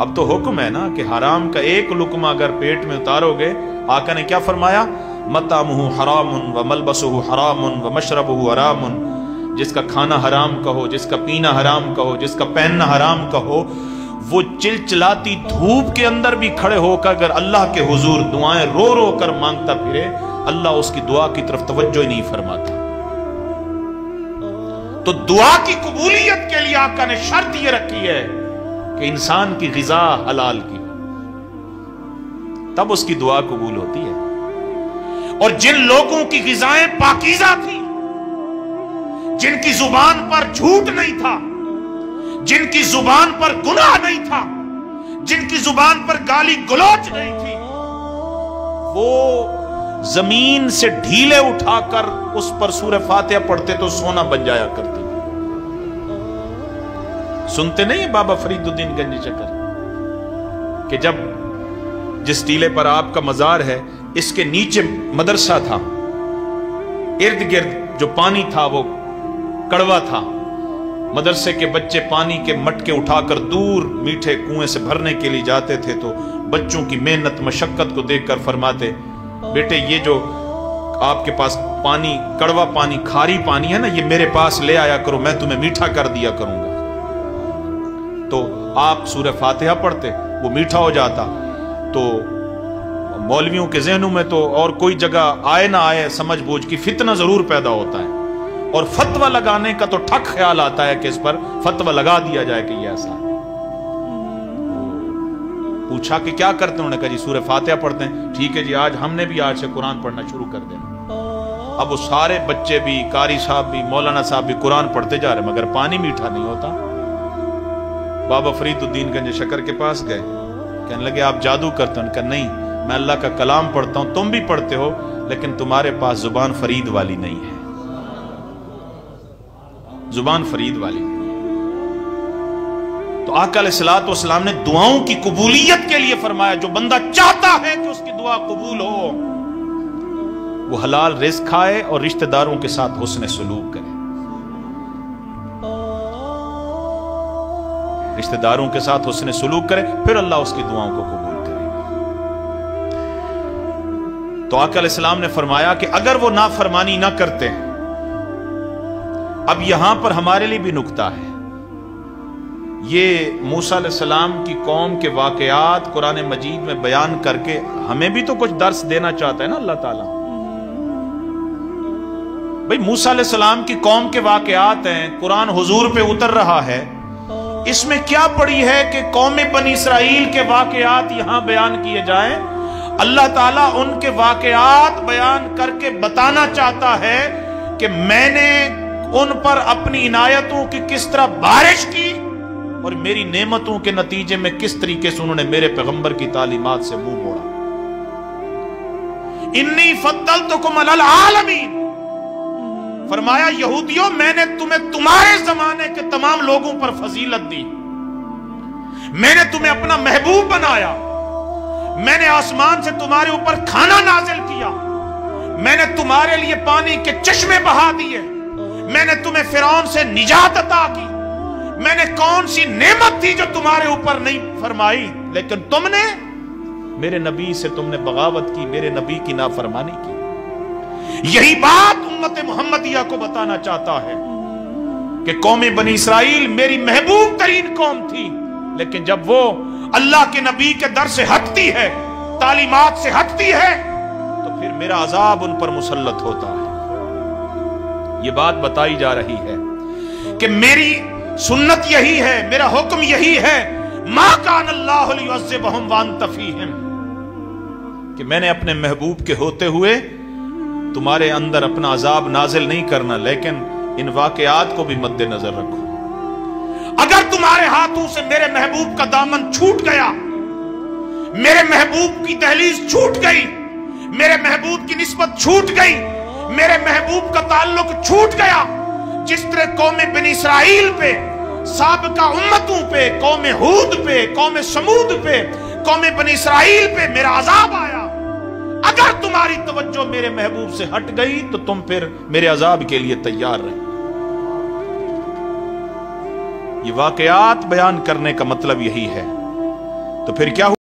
اب تو حکم ہے نا کہ حرام کا ایک لقمہ اگر پیٹ میں اتارو گے، آقا نے کیا فرمایا؟ مطعمہ حرام وملبسہ حرام ومشربہ حرام، جس کا کھانا حرام کا ہو، جس کا پینا حرام کا ہو، جس کا پہننا حرام کا ہو، وہ چلچلاتی دھوپ کے اندر بھی کھڑے ہو کر اگر اللہ کے حضور دعائیں رو رو کر مانگتا پھرے، اللہ اس کی دعا کی طرف توجہ ہی نہیں فرماتا۔ تو دعا کی قبولیت کے لیے آقا نے شرط یہ رکھی ہے کہ انسان کی غذا حلال کی، تب اس کی دعا قبول ہوتی ہے۔ اور جن لوگوں کی غذائیں پاکیزہ تھی، جن کی زبان پر جھوٹ نہیں تھا، جن کی زبان پر گناہ نہیں تھا، جن کی زبان پر گالی گلوچ نہیں تھی، وہ زمین سے ڈھیلے اٹھا کر اس پر سورہ فاتحہ پڑھتے تو سونا بن جایا کرتی۔ سنتے نہیں بابا فرید الدین گنج شکر کہ جب جس ٹیلے پر آپ کا مزار ہے اس کے نیچے مدرسہ تھا، ارد گرد جو پانی تھا وہ کڑوا تھا، مدرسے کے بچے پانی کے مٹکے اٹھا کر دور میٹھے کنویں سے بھرنے کے لیے جاتے تھے، تو بچوں کی محنت مشقت کو دیکھ کر فرماتے، بیٹے یہ جو آپ کے پاس پانی کڑوا پانی کھاری پانی ہے نا، یہ میرے پاس لے آیا کرو، میں تمہیں میٹھا کر دیا کروں گا۔ تو آپ سورہ فاتحہ پڑھتے، وہ میٹھا ہو جاتا۔ تو مولویوں کے ذہنوں میں تو اور کوئی جگہ آئے نہ آئے سمجھ بوجھ کی فتنہ ضرور پیدا ہوتا ہے، اور فتویٰ لگانے کا تو ٹھک خیال آتا ہے کہ اس پر فتویٰ لگا دیا جائے کہ یہ ایسا ہے۔ پوچھا کہ کیا کرتے ہیں؟ انہوں نے کہا جی سورہ فاتحہ پڑھتے ہیں۔ ٹھیک ہے جی، آج ہم نے بھی آج سے قرآن پڑھنا شروع کر دینا۔ اب وہ سارے بچے بھی، قاری صاحب بھی، مولانا صاحب بھی قرآن پڑھتے جا رہے، مگر پانی میٹھا نہیں ہوتا۔ بابا فرید الدین گنج شکر کے پاس گئے، کہنے لگے آپ جادو کرتے ہیں؟ ان کا نہیں، میں اللہ کا کلام پڑھتا ہوں، تم بھی پڑھتے ہو، لیکن تمہارے پاس زبان فرید والی نہیں ہے، زبان فرید والی۔ تو آقا علیہ الصلوۃ والسلام نے دعاؤں کی قبولیت کے لیے فرمایا جو بندہ چاہتا ہے کہ اس کی دعا قبول ہو، وہ حلال رزق کھائے اور رشتہ داروں کے ساتھ حسن سلوک کرے، رشتہ داروں کے ساتھ حسن سلوک کرے، پھر اللہ اس کی دعاؤں کو قبول کرے گا۔ تو آقا علیہ السلام نے فرمایا کہ اگر وہ نافرمانی نہ کرتے، اب یہاں پر ہمارے لیے بھی نکتہ ہے، یہ موسیٰ علیہ السلام کی قوم کے واقعات قرآن مجید میں بیان کر کے ہمیں بھی تو کچھ درس دینا چاہتا ہے نا اللہ تعالیٰ۔ بھئی موسیٰ علیہ السلام کی قوم کے واقعات ہیں، قرآن حضور پہ اتر رہا ہے، اس میں کیا پڑی ہے کہ قوم بنی اسرائیل کے واقعات یہاں بیان کیے جائیں؟ اللہ تعالیٰ ان کے واقعات بیان کر کے بتانا چاہتا ہے کہ میں نے ان پر اپنی عنایتوں کی کس طرح بارش کی، اور میری نعمتوں کے نتیجے میں کس طریقے سے انہوں نے میرے پیغمبر کی تعلیمات سے منہ موڑا۔ انی فضلتکم علی العالمین، فرمایا یہودیوں میں نے تمہیں تمہارے زمانے کے تمام لوگوں پر فضیلت دی، میں نے تمہیں اپنا محبوب بنایا، میں نے آسمان سے تمہارے اوپر کھانا نازل کیا، میں نے تمہارے لیے پانی کے چشمے بہا دیے، میں نے تمہیں فرعون سے نجات عطا کی، میں نے کون سی نعمت تھی جو تمہارے اوپر نہیں فرمائی، لیکن تم نے میرے نبی سے تم نے بغاوت کی، میرے نبی کی نافرمانی کی۔ یہی بات امت محمدیہ کو بتانا چاہتا ہے کہ قوم بنی اسرائیل میری محبوب ترین قوم تھی، لیکن جب وہ اللہ کے نبی کے در سے ہٹتی ہے، تعلیمات سے ہٹتی ہے، تو پھر میرا عذاب ان پر مسلط ہوتا ہے۔ یہ بات بتائی جا رہی ہے کہ میری سنت یہی ہے، میرا حکم یہی ہے، ما کان اللہ لیعذبہم وانت فیہم، کہ میں نے اپنے محبوب کے ہوتے ہوئے تمہارے اندر اپنا عذاب نازل نہیں کرنا، لیکن ان واقعات کو بھی مد نظر رکھو۔ اگر تمہارے ہاتھوں سے میرے محبوب کا دامن چھوٹ گیا، میرے محبوب کی دہلیز چھوٹ گئی، میرے محبوب کی نسبت چھوٹ گئی، میرے محبوب کا تعلق چھوٹ گیا، جس طرح قوم بنی اسرائیل پہ، سابقہ امتوں پہ، قوم ہود پہ، قوم سمود پہ، قوم بنی اسرائیل پہ میرا عذاب آیا، اگر تمہاری توجہ میرے محبوب سے ہٹ گئی تو تم پھر میرے عذاب کے لیے تیار رہے۔ یہ واقعات بیان کرنے کا مطلب یہی ہے تو پھر کیا